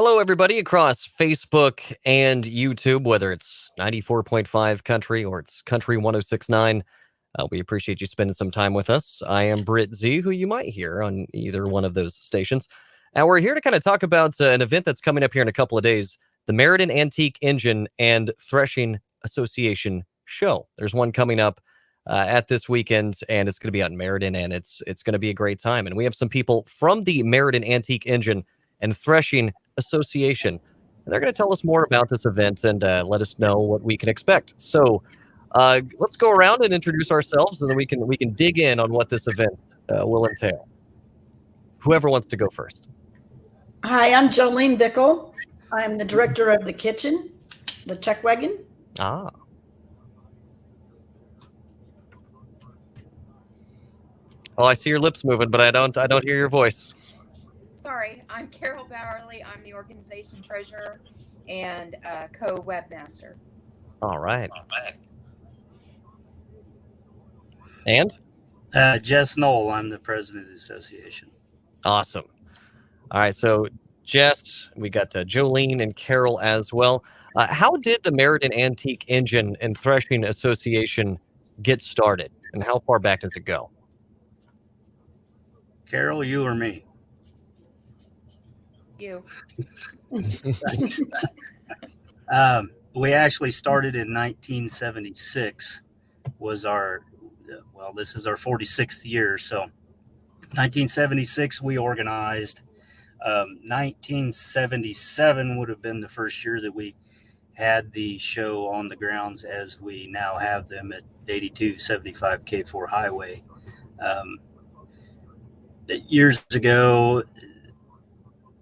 Hello, everybody across Facebook and YouTube, whether it's 94.5 Country or it's Country 106.9. We appreciate you spending some time with us. I am Britt Z, who you might hear on either one of those stations. And we're here to kind of talk about an event that's coming up here in a couple of days, the Meriden Antique Engine and Threshing Association Show. There's one coming up at this weekend, and it's going to be out in Meriden, and it's going to be a great time. And we have some people from the Meriden Antique Engine and Threshing Association, and they're going to tell us more about this event and let us know what we can expect. So let's go around and introduce ourselves, and then we can dig in on what this event will entail. Whoever wants to go first. Hi, I'm Jolene Bickle. I'm the director of the kitchen, the Chuck Wagon. Ah. Oh, I see your lips moving, but I don't hear your voice. Sorry, I'm Carol Bowerly. I'm the organization treasurer and co-webmaster. All right. And? Jess Knoll. I'm the president of the association. Awesome. All right, so Jess, we got Jolene and Carol as well. How did the Meriden Antique Engine and Threshing Association get started, and how far back does it go? Carol, you or me? You. We actually started in 1976. This is our 46th year. So 1976 we organized. 1977 would have been the first year that we had the show on the grounds as we now have them at 8275 K4 Highway. Years ago,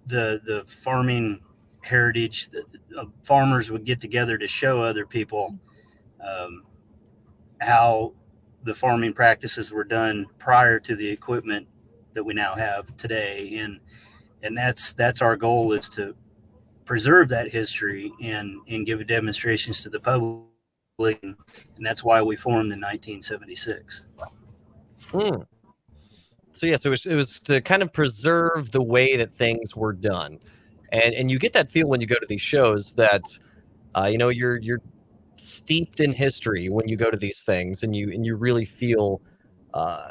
the farming heritage, farmers would get together to show other people how the farming practices were done prior to the equipment that we now have today, and that's our goal, is to preserve that history and give demonstrations to the public, and that's why we formed in 1976. So yes, it was to kind of preserve the way that things were done, and you get that feel when you go to these shows that you're steeped in history when you go to these things, and you really feel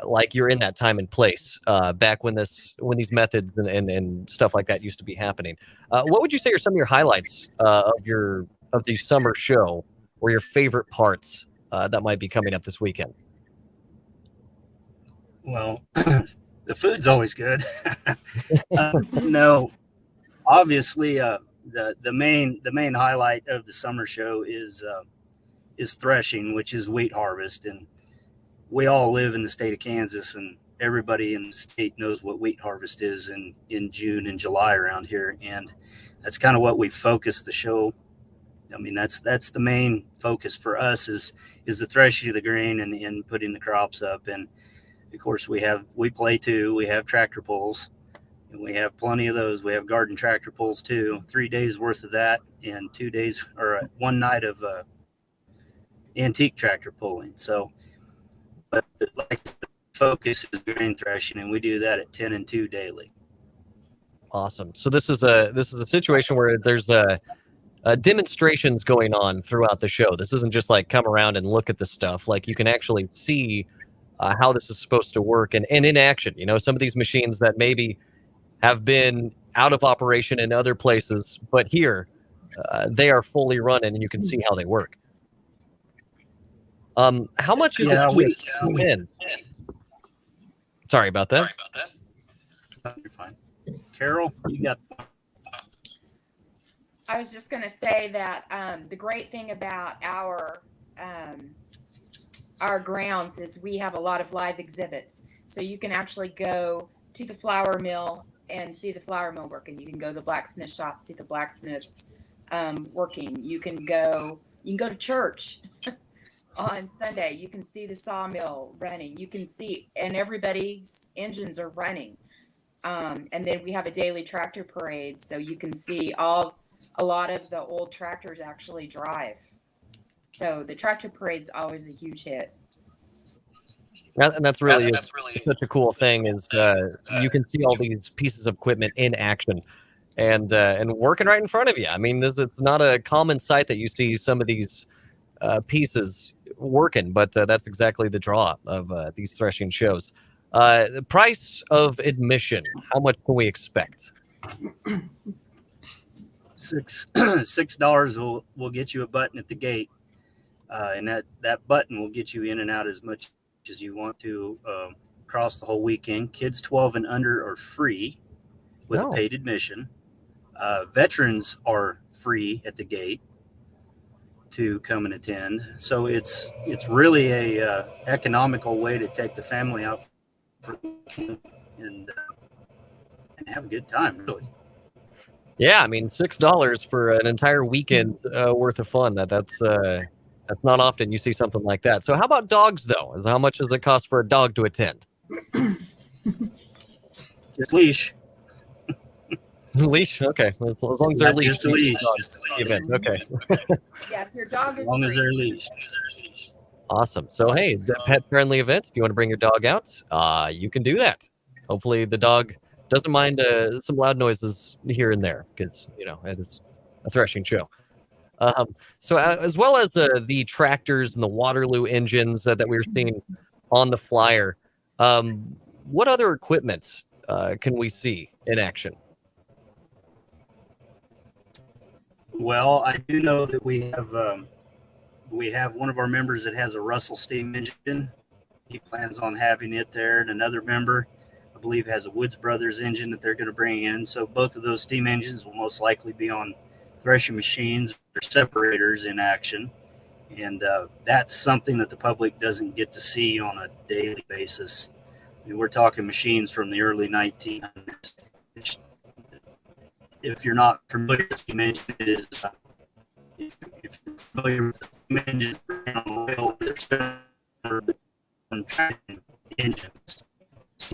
like you're in that time and place back when these methods and stuff like that used to be happening. What would you say are some of your highlights of the summer show, or your favorite parts that might be coming up this weekend? Well, the food's always good. No, obviously, the main highlight of the summer show is threshing, which is wheat harvest, and we all live in the state of Kansas, and everybody in the state knows what wheat harvest is in June and July around here, and that's kind of what we focus the show. I mean, that's the main focus for us is the threshing of the grain and putting the crops up. And of course, we play too. We have tractor pulls, and we have plenty of those. We have garden tractor pulls too. 3 days worth of that, and 2 days or one night of antique tractor pulling. So, but like the focus is grain threshing, and we do that at 10 and 2 daily. Awesome. So this is a situation where there's demonstrations going on throughout the show. This isn't just like come around and look at the stuff. Like, you can actually see how this is supposed to work and in action. Some of these machines that maybe have been out of operation in other places, but here they are fully running, and you can see how they work. How much is it? Sorry about that. You're fine. Carol, you got. I was just going to say that the great thing about our grounds is we have a lot of live exhibits. So you can actually go to the flour mill and see the flour mill working. You can go to the blacksmith shop, see the blacksmith working. You can go to church on Sunday. You can see the sawmill running. You can see, and everybody's engines are running. And then we have a daily tractor parade, so you can see a lot of the old tractors actually drive. So the tractor parade's always a huge hit. And that's really such a cool thing is you can see all these pieces of equipment in action. and working right in front of you. I mean, it's not a common sight that you see some of these pieces working, but that's exactly the draw of these threshing shows. The price of admission, how much can we expect? $6 will get you a button at the gate, and that button will get you in and out as much as you want to across the whole weekend. Kids 12 and under are free with a paid admission. Veterans are free at the gate to come and attend. So it's really a economical way to take the family out and have a good time, really. Yeah, I mean, $6 for an entire weekend worth of fun. That's not often you see something like that. So how about dogs, though? How much does it cost for a dog to attend? Just leash. Leash? Okay. As long as they're leashed. Just a leash. Event. Okay. Yeah, if your dog is As long as free. they're leashed. Awesome. So, hey, it's a pet-friendly event. If you want to bring your dog out, you can do that. Hopefully the dog doesn't mind some loud noises here and there because, it is a threshing show. So as well as the tractors and the Waterloo engines that we were seeing on the flyer, what other equipment can we see in action? Well, I do know that we have one of our members that has a Russell steam engine. He plans on having it there, and another member, I believe, has a Woods Brothers engine that they're going to bring in. So both of those steam engines will most likely be on threshing machines or separators in action. And that's something that the public doesn't get to see on a daily basis. I mean, we're talking machines from the early 1900s. If you're not familiar with steam engine, if you're familiar with steam engines, engines.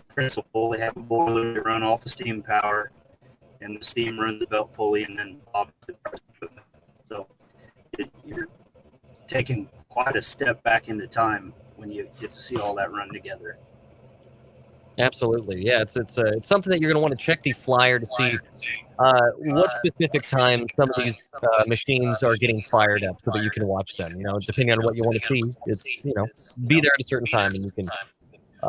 Principle, they have a boiler, they run off of steam power, and the steam runs the belt pulley, and then obviously equipment. So you're taking quite a step back into time when you get to see all that run together. Absolutely, yeah. It's something that you're going to want to check the flyer to see what specific time some of these machines are getting fired up, so that you can watch them. Depending on what you want to see, it's be there at a certain time, and you can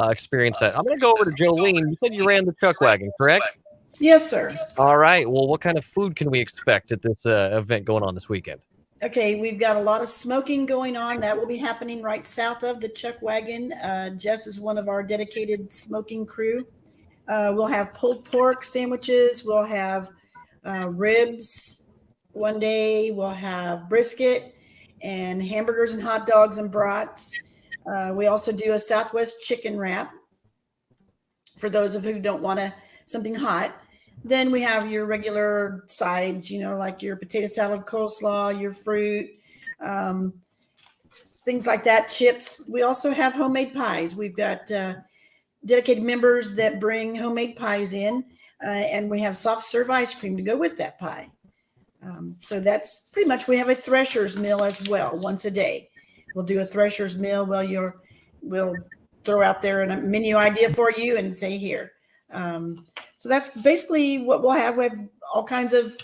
experience that. I'm going to go over to Jolene. You said you ran the chuck wagon, correct? Yes, sir. All right. Well, what kind of food can we expect at this event going on this weekend? Okay, we've got a lot of smoking going on. That will be happening right south of the chuck wagon. Jess is one of our dedicated smoking crew. We'll have pulled pork sandwiches. We'll have ribs one day. We'll have brisket and hamburgers and hot dogs and brats. We also do a Southwest chicken wrap for those of who don't want something hot. Then we have your regular sides, like your potato salad, coleslaw, your fruit, things like that, chips. We also have homemade pies. We've got dedicated members that bring homemade pies in, and we have soft serve ice cream to go with that pie. So that's pretty much, we have a thresher's meal as well, once a day. We'll do a thresher's meal. We'll throw out there a menu idea for you and say here. So that's basically what we'll have. We have all kinds of,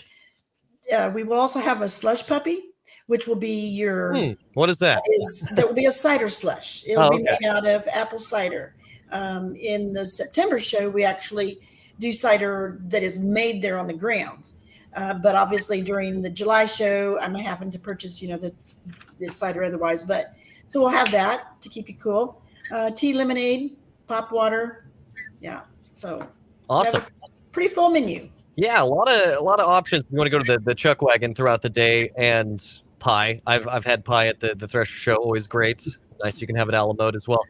we will also have a slush puppy, which will be your, what is that? That will be a cider slush. It'll be made out of apple cider. In the September show, we actually do cider that is made there on the grounds. But obviously during the July show, I'm having to purchase, the cider otherwise. But so we'll have that to keep you cool. Tea, lemonade, pop water. Yeah. So awesome. Pretty full menu. Yeah, a lot of options. You want to go to the chuck wagon throughout the day, and pie. I've had pie at the Thresher Show. Always great. Nice. You can have it a la mode as well.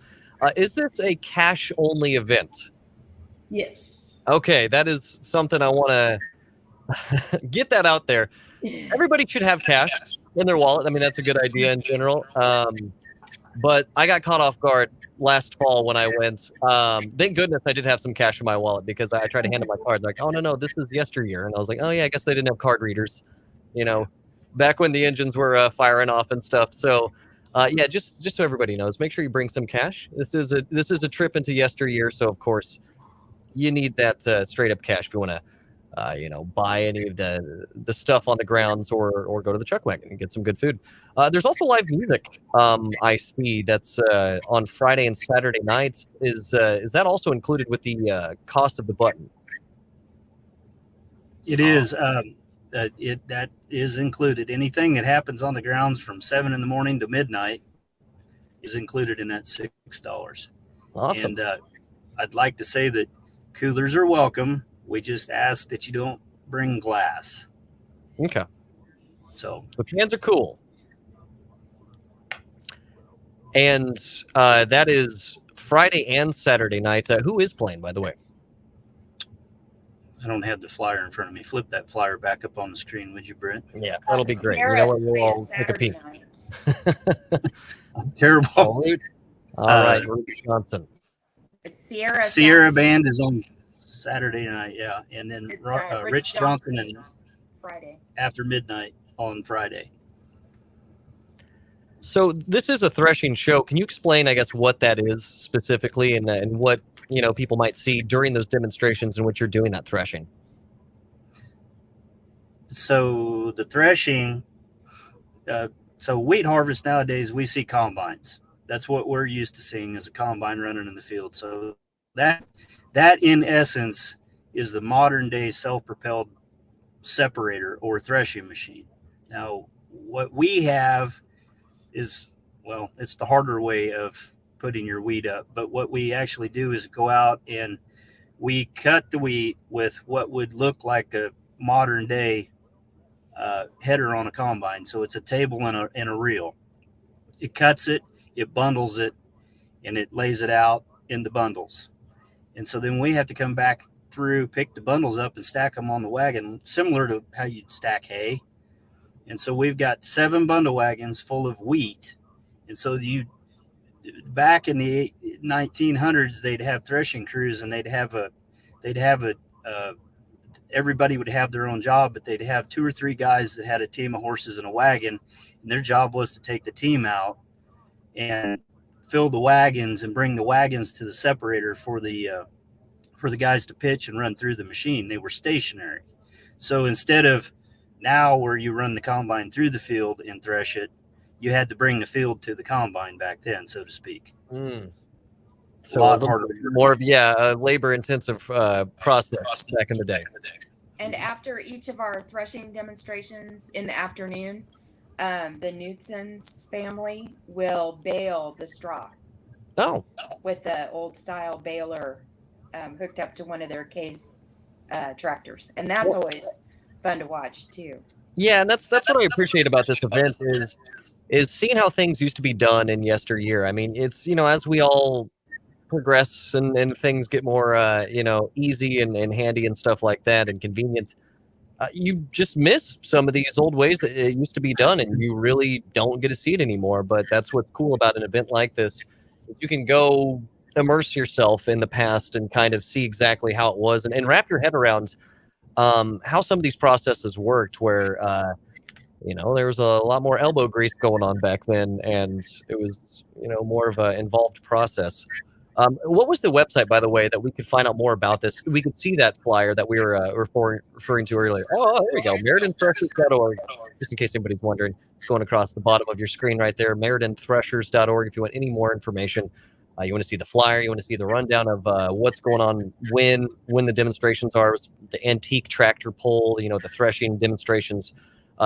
Is this a cash only event? Yes. Okay, that is something I want to get that out there. Everybody should have cash in their wallet. I mean, that's a good idea in general. But I got caught off guard last fall when I went. Thank goodness I did have some cash in my wallet, because I tried to hand in my card. Like, oh no, this is yesteryear, and I was like, oh yeah, I guess they didn't have card readers, back when the engines were firing off and stuff. So, yeah, just so everybody knows, make sure you bring some cash. This is a trip into yesteryear, so of course you need that straight up cash if you want to buy any of the stuff on the grounds or go to the chuck wagon and get some good food. There's also live music. I see that's on Friday and Saturday nights. Is that also included with the cost of the button? It is. That is included. Anything that happens on the grounds from 7 in the morning to midnight is included in that $6. Awesome. And I'd like to say that coolers are welcome. We just ask that you don't bring glass. Okay. So cans are cool. And that is Friday and Saturday night. Who is playing, by the way? I don't have the flyer in front of me. Flip that flyer back up on the screen, would you, Britt? Yeah, that'll be great. You know Sierra's what? We'll playing all take a Saturday peek. nights. Terrible. All right, Wisconsin. It's Sierra. Sierra Saturday. Band is on Saturday night, yeah. And then It's Rich Johnson and Friday. after midnight on Friday. So this is a threshing show. Can you explain, I guess, what that is specifically and what people might see during those demonstrations in which you're doing that threshing? So the threshing, so wheat harvest nowadays, we see combines. That's what we're used to seeing, as a combine running in the field. So that in essence is the modern day self-propelled separator or threshing machine. Now, what we have is, well, it's the harder way of putting your wheat up. But what we actually do is go out and we cut the wheat with what would look like a modern day header on a combine. So it's a table and a reel. It cuts it, it bundles it, and it lays it out in the bundles. And so then we have to come back through, pick the bundles up and stack them on the wagon, similar to how you stack hay. And so we've got 7 bundle wagons full of wheat. And so back in the 1900s, they'd have threshing crews, and everybody would have their own job, but they'd have 2 or 3 guys that had a team of horses and a wagon, and their job was to take the team out and fill the wagons and bring the wagons to the separator for the guys to pitch and run through the machine. They were stationary. So instead of now where you run the combine through the field and thresh it, you had to bring the field to the combine back then, so to speak. So a lot harder. More of a labor-intensive process back in the day. And after each of our threshing demonstrations in the afternoon, the Knutson's family will bale the straw. Oh. With the old style baler hooked up to one of their case tractors. And that's always fun to watch too. Yeah, and that's what I appreciate about this event is seeing how things used to be done in yesteryear. I mean, it's, as we all progress and things get more easy and handy and stuff like that and convenient, you just miss some of these old ways that it used to be done, and you really don't get to see it anymore. But that's what's cool about an event like this. You can go immerse yourself in the past and kind of see exactly how it was and wrap your head around how some of these processes worked, where there was a lot more elbow grease going on back then, and it was more of an involved process. What was the website, by the way, that we could find out more about this? We could see that flyer that we were referring to earlier. Oh, there we go, MeridenThreshers.org. Just in case anybody's wondering, it's going across the bottom of your screen right there, MeridenThreshers.org. If you want any more information, you want to see the flyer, you want to see the rundown of what's going on when the demonstrations are, the antique tractor pull, the threshing demonstrations,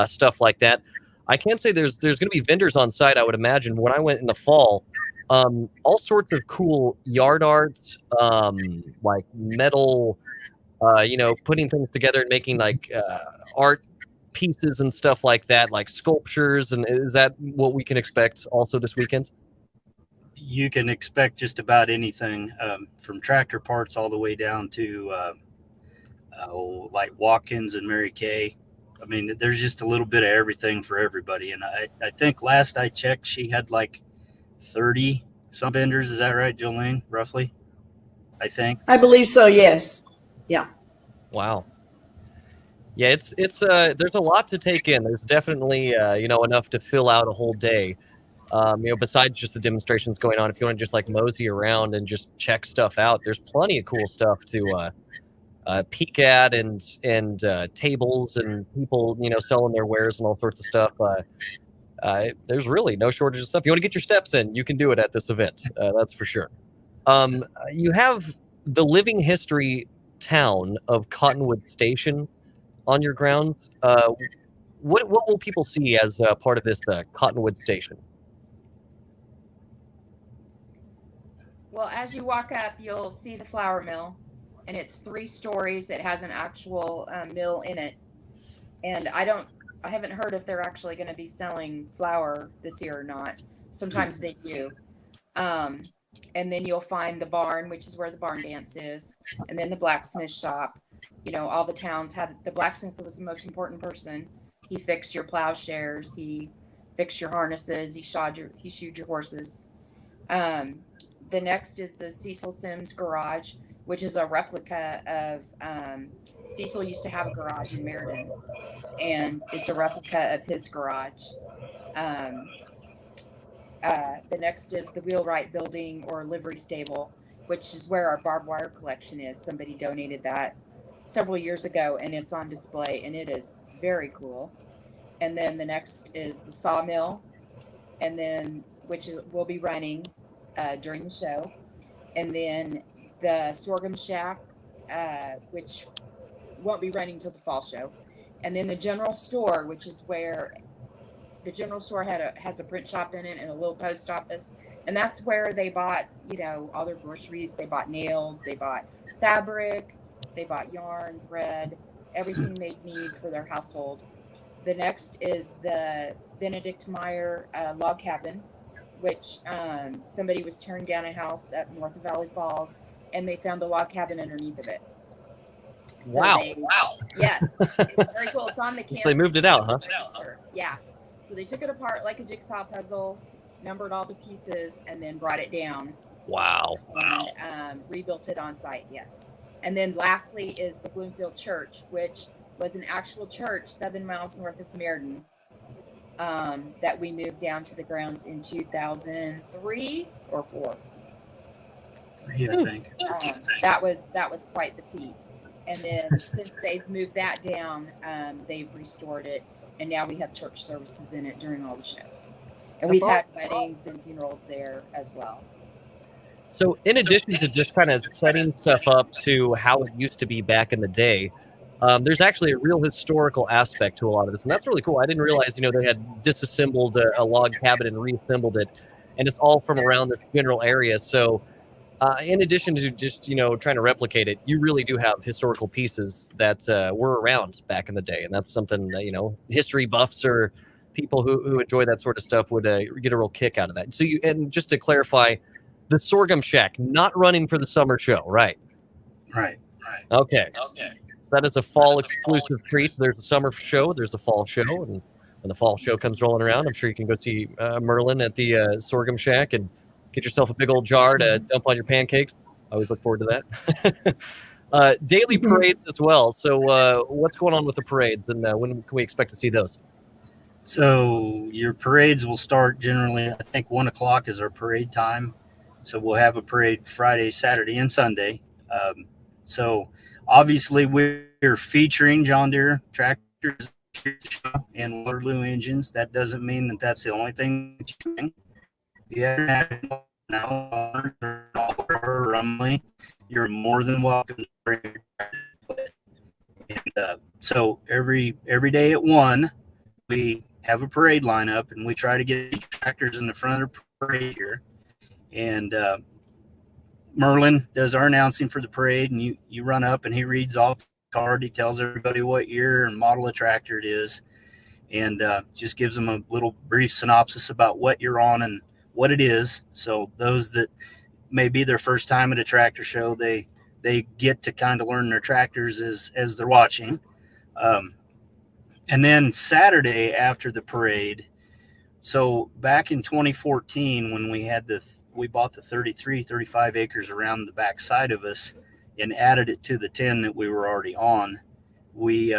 stuff like that. I can say there's going to be vendors on site, I would imagine. When I went in the fall, all sorts of cool yard arts, like metal, putting things together and making like art pieces and stuff like that, like sculptures. And is that what we can expect also this weekend? You can expect just about anything, from tractor parts all the way down to like Watkins and Mary Kay. I mean, there's just a little bit of everything for everybody. And I think last I checked, she had like 30 some vendors. Is that right, Jolene, roughly? I think. I believe so, yes. Yeah. Wow. Yeah, it's there's a lot to take in. There's definitely enough to fill out a whole day. Besides just the demonstrations going on, if you want to just like mosey around and just check stuff out, there's plenty of cool stuff to peek at, and tables and people, selling their wares and all sorts of stuff. There's really no shortage of stuff. If you want to get your steps in, you can do it at this event. That's for sure. You have the living history town of Cottonwood Station on your grounds. What will people see as part of this Cottonwood Station? Well, as you walk up, you'll see the flour mill, and it's 3 stories. It has an actual mill in it, and I haven't heard if they're actually going to be selling flour this year or not. Sometimes they do. And then you'll find the barn, which is where the barn dance is, and then the blacksmith shop. All the towns had the blacksmith was the most important person. He fixed your plowshares, he fixed your harnesses, he shoed your horses. The next is the Cecil Sims garage, which is a replica of Cecil used to have a garage in Meriden, and it's a replica of his garage. The next is the Wheelwright building or livery stable, which is where our barbed wire collection is. Somebody donated that several years ago, and it's on display, and it is very cool. And then the next is the sawmill, and then will be running during the show. And then the sorghum shack, which won't be running till the fall show. And then the general store, which is where the general store has a print shop in it and a little post office, and that's where they bought all their groceries. They bought nails, they bought fabric, they bought yarn, thread, everything they need for their household. The next is the Benedict Meyer log cabin, which somebody was tearing down a house up north of Valley Falls, and they found the log cabin underneath of it. So wow! Yes, it's very cool. It's on the campus. They moved it out, huh? Register. Yeah. So they took it apart like a jigsaw puzzle, numbered all the pieces, and then brought it down. Wow. And rebuilt it on site, yes. And then lastly is the Bloomfield Church, which was an actual church 7 miles north of Meriden, that we moved down to the grounds in 2003 or 4. Yeah, I think. That was quite the feat. And then since they've moved that down, they've restored it. And now we have church services in it during all the shows. And we've had weddings and funerals there as well. So in addition to just kind of setting stuff up to how it used to be back in the day, there's actually a real historical aspect to a lot of this. And that's really cool. I didn't realize, they had disassembled a log cabin and reassembled it. And it's all from around the general area. So in addition to just, trying to replicate it, you really do have historical pieces that were around back in the day. And that's something that, history buffs or people who enjoy that sort of stuff would get a real kick out of that. So and just to clarify, the Sorghum Shack, not running for the summer show, right? Right. Okay. So that is a fall exclusive treat. There's a summer show, there's a fall show. And when the fall show comes rolling around, I'm sure you can go see Merlin at the Sorghum Shack and get yourself a big old jar to dump on your pancakes. I always look forward to that. Daily parades as well. So what's going on with the parades, and when can we expect to see those? So your parades will start generally, I think 1 o'clock is our parade time. So we'll have a parade Friday, Saturday, and Sunday. So obviously we're featuring John Deere tractors and Waterloo engines. That doesn't mean that that's the only thing that you can. Yeah, now you're more than welcome to bring your tractor. And so every day at 1, we have a parade lineup, and we try to get tractors in the front of the parade here. And Merlin does our announcing for the parade, and you run up, and he reads off the card. He tells everybody what year and model of tractor it is, and just gives them a little brief synopsis about what you're on and what it is. So those that may be their first time at a tractor show, they get to kind of learn their tractors as they're watching. And then Saturday after the parade, so back in 2014 when we bought the 35 acres around the back side of us and added it to the 10 that we were already on, we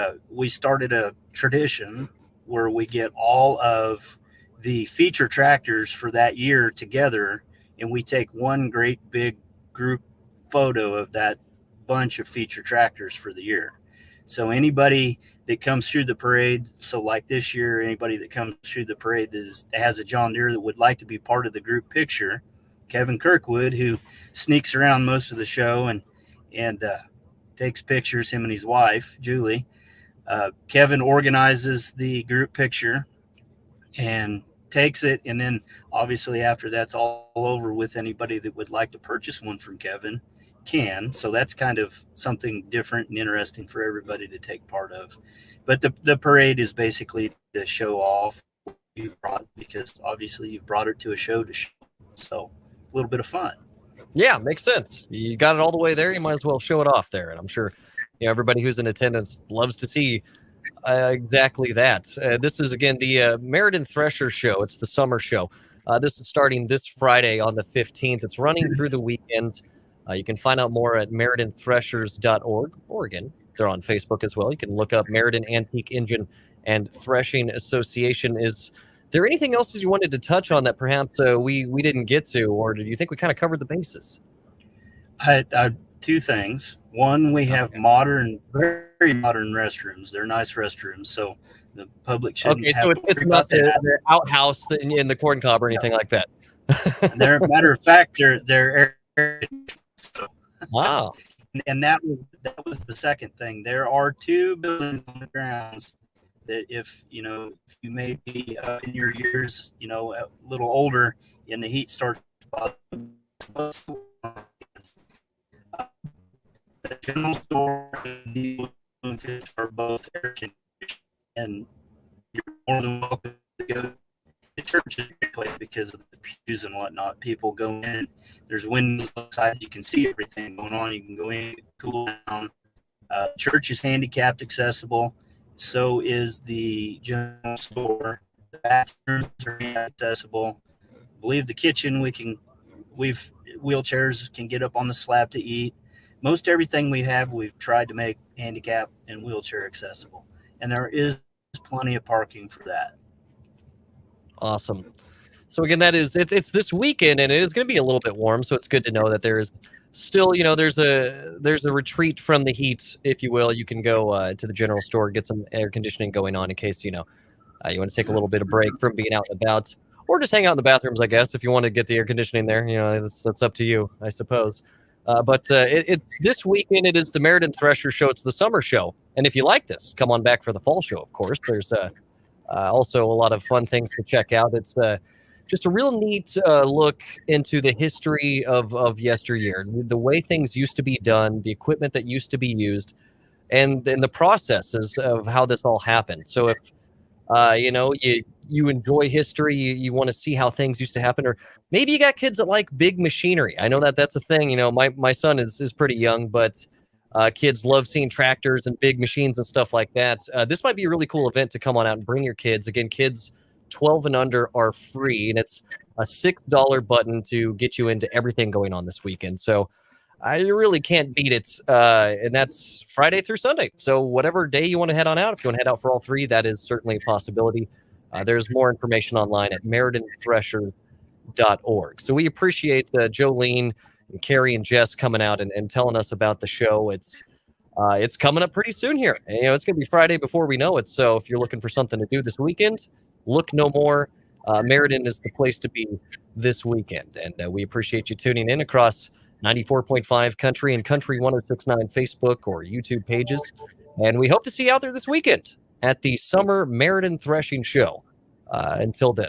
started a tradition where we get all of the feature tractors for that year together, and we take one great big group photo of that bunch of feature tractors for the year. So anybody that comes through the parade, so like this year, anybody that comes through the parade that has a John Deere that would like to be part of the group picture, Kevin Kirkwood, who sneaks around most of the show and takes pictures, him and his wife, Julie. Kevin organizes the group picture and takes it, and then obviously after that's all over with, anybody that would like to purchase one from Kevin can. So that's kind of something different and interesting for everybody to take part of. But the parade is basically to show off what you've brought, because obviously you've brought it to a show to show. So a little bit of fun. Yeah, makes sense. You got it all the way there. You might as well show it off there. And I'm sure everybody who's in attendance loves to see exactly that. This is, again, the Meriden Thresher Show. It's the summer show. This is starting this Friday on the 15th. It's running through the weekend. You can find out more at meridenThreshers.org, Oregon. They're on Facebook as well. You can look up Meriden Antique Engine and Threshing Association. Is there anything else that you wanted to touch on that perhaps we didn't get to, or did you think we kind of covered the bases? Two things. One, we have modern, very modern restrooms. They're nice restrooms, so the public shouldn't have so to it's worry not about that. the outhouse in the corn cob or anything like that. Matter of fact, they're so, Wow. and that was the second thing. There are two buildings on the grounds that if you may be in your years, a little older, and the heat starts the general store and the fish are both air conditioned, and you're more than welcome to go to the church because of the pews and whatnot. People go in, there's windows outside, you can see everything going on. You can go in, cool down. Church is handicapped accessible, so is the general store. The bathrooms are accessible. I believe the kitchen, wheelchairs can get up on the slab to eat. Most everything we've tried to make handicap and wheelchair accessible, and there is plenty of parking for that. Awesome. So again, it's this weekend, and it is going to be a little bit warm, so it's good to know that there is still, there's a retreat from the heat, if you will. You can go to the general store, get some air conditioning going on in case you want to take a little bit of break from being out and about, or just hang out in the bathrooms, I guess, if you want to get the air conditioning there. That's up to you, I suppose. But it's this weekend. It is the Meriden Thresher Show. It's the summer show. And if you like this, come on back for the fall show, of course. There's also a lot of fun things to check out. It's just a real neat look into the history of yesteryear, the way things used to be done, the equipment that used to be used, and the processes of how this all happened. So if you enjoy history, you want to see how things used to happen, or maybe you got kids that like big machinery. I know that's a thing. My son is pretty young, but kids love seeing tractors and big machines and stuff like that. This might be a really cool event to come on out and bring your kids. Again, kids 12 and under are free, and it's a $6 button to get you into everything going on this weekend. So I really can't beat it. And that's Friday through Sunday. So whatever day you want to head on out, if you want to head out for all three, that is certainly a possibility. There's more information online at meridenthresher.org. So we appreciate Jolene and Carrie and Jess coming out and telling us about the show. It's coming up pretty soon here. It's going to be Friday before we know it. So if you're looking for something to do this weekend, look no more. Meriden is the place to be this weekend. And we appreciate you tuning in across 94.5 Country and Country 106.9 Facebook or YouTube pages. And we hope to see you out there this weekend at the Summer Meriden Threshing Show. Until then.